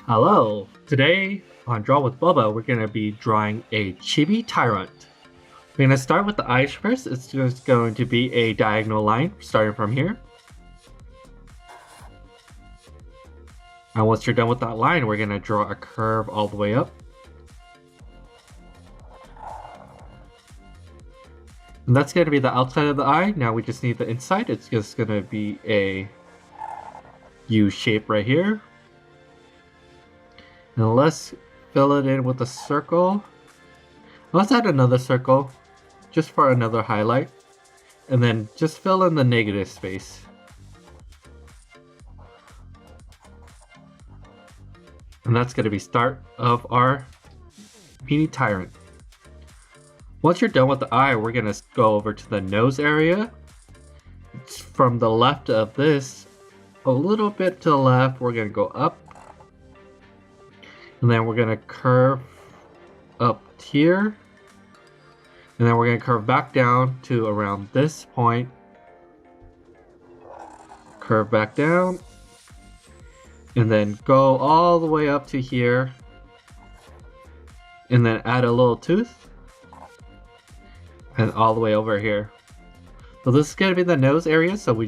Hello! Today on Draw with Boba, we're going to be drawing a Chibi Tyrant. We're going to start with the eyes first. It's just going to be a diagonal line starting from here. And once you're done with that line, we're going to draw a curve all the way up. And that's going to be the outside of the eye. Now we just need the inside. It's just going to be a U shape right here. And let's fill it in with a circle. Let's add another circle just for another highlight. And then just fill in the negative space. And that's going to be start of our mini tyrant. Once you're done with the eye, we're going to go over to the nose area. It's from the left of this, a little bit to the left, we're going to go up. And then we're going to curve up here. And then we're going to curve back down to around this point. Curve back down. And then go all the way up to here. And then add a little tooth. And all the way over here. So this is going to be the nose area, so we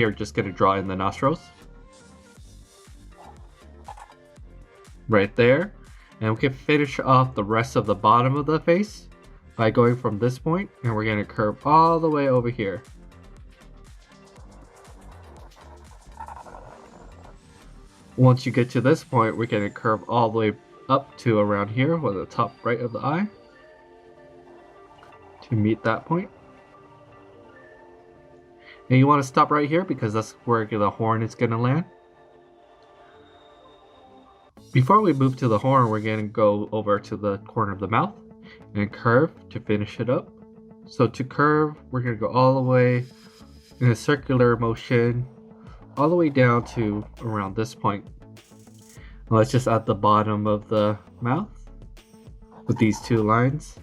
are just going to draw in the nostrils. Right there. And we can finish off the rest of the bottom of the face by going from this point, and we're going to curve all the way over here. Once you get to this point, we're going to curve all the way up to around here with the top right of the eye to meet that point. And you want to stop right here because that's where the horn is going to land. Before we move to the horn, we're going to go over to the corner of the mouth and curve to finish it up. So to curve, we're going to go all the way in a circular motion, all the way down to around this point. And let's just add the bottom of the mouth with these two lines.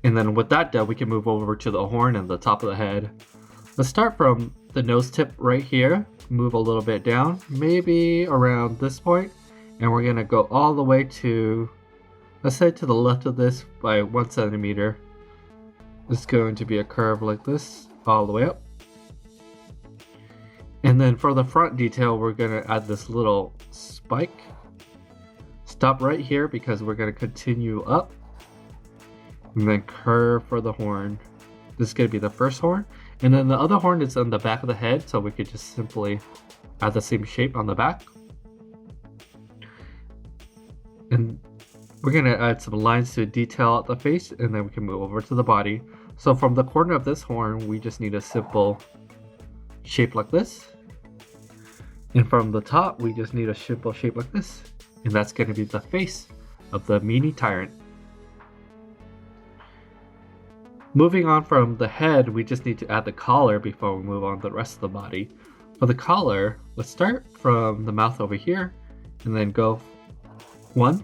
And then with that done, we can move over to the horn and the top of the head. Let's start from the nose tip right here, move a little bit down, maybe around this point. And we're going to go all the way to, let's say to the left of this by 1 centimeter. It's going to be a curve like this, all the way up. And then for the front detail, we're going to add this little spike. Stop right here because we're going to continue up. And then curve for the horn. This is going to be the first horn. And then the other horn is on the back of the head, so we could just simply add the same shape on the back. And we're going to add some lines to detail out the face, and then we can move over to the body. So from the corner of this horn, we just need a simple shape like this. And from the top, we just need a simple shape like this. And that's going to be the face of the mini tyrant. Moving on from the head, we just need to add the collar before we move on to the rest of the body. For the collar, let's start from the mouth over here, and then go 1,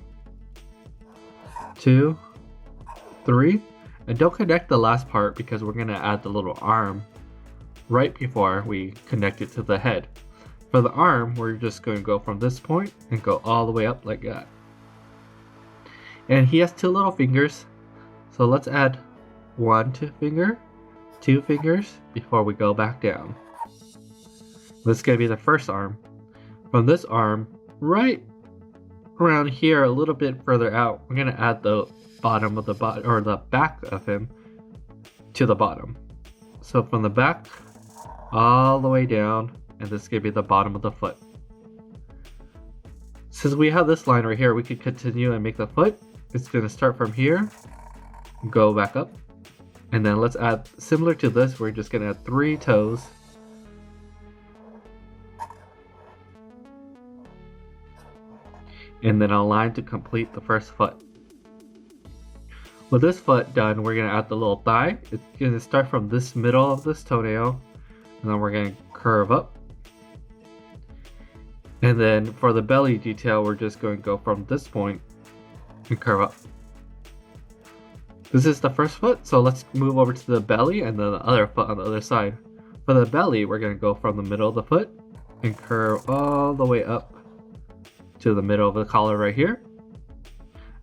2, 3, and don't connect the last part because we're going to add the little arm right before we connect it to the head. For the arm, we're just going to go from this point and go all the way up like that. And he has 2 little fingers, so let's add 1 finger, 2 fingers before we go back down. This is going to be the first arm. From this arm, right around here, a little bit further out, we're going to add the bottom of the body, or the back of him to the bottom. So from the back all the way down, and this is going to be the bottom of the foot. Since we have this line right here, we could continue and make the foot. It's going to start from here, go back up, and then let's add, similar to this, we're just going to add 3 toes. And then a line to complete the first foot. With this foot done, we're going to add the little thigh. It's going to start from this middle of this toenail, and then we're going to curve up. And then for the belly detail, we're just going to go from this point and curve up. This is the first foot, so let's move over to the belly and then the other foot on the other side. For the belly, we're going to go from the middle of the foot and curve all the way up to the middle of the collar right here.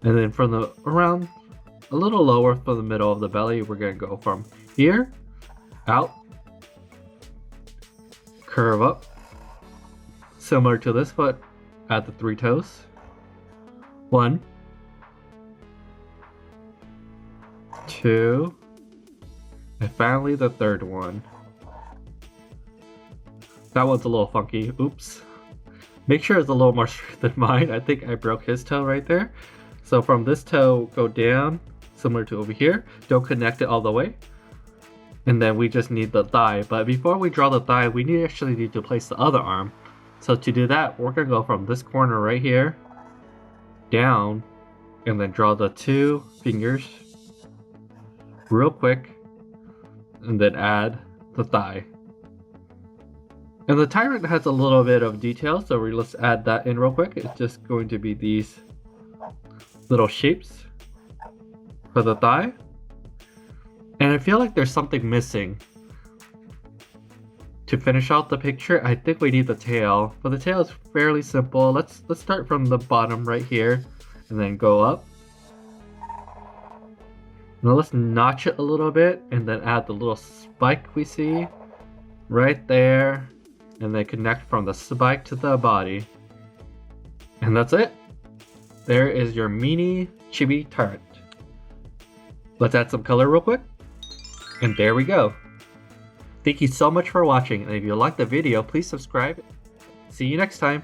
And then from the around a little lower from the middle of the belly, we're going to go from here, out, curve up, similar to this, but add the 3 toes. 1, 2, and finally the third one. That one's a little funky, oops. Make sure it's a little more straight than mine. I think I broke his toe right there. So from this toe, go down, similar to over here. Don't connect it all the way. And then we just need the thigh. But before we draw the thigh, we actually need to place the other arm. So to do that, we're gonna go from this corner right here, down, and then draw the 2 fingers real quick, and then add the thigh. And the Tyrunt has a little bit of detail, so let's add that in real quick. It's just going to be these little shapes for the thigh. And I feel like there's something missing. To finish out the picture, I think we need the tail. But the tail is fairly simple. Let's start from the bottom right here and then go up. Now let's notch it a little bit and then add the little spike we see right there. And then connect from the spike to the body. And that's it. There is your mini chibi Tyrunt. Let's add some color real quick. And there we go. Thank you so much for watching, and if you liked the video, please subscribe. See you next time.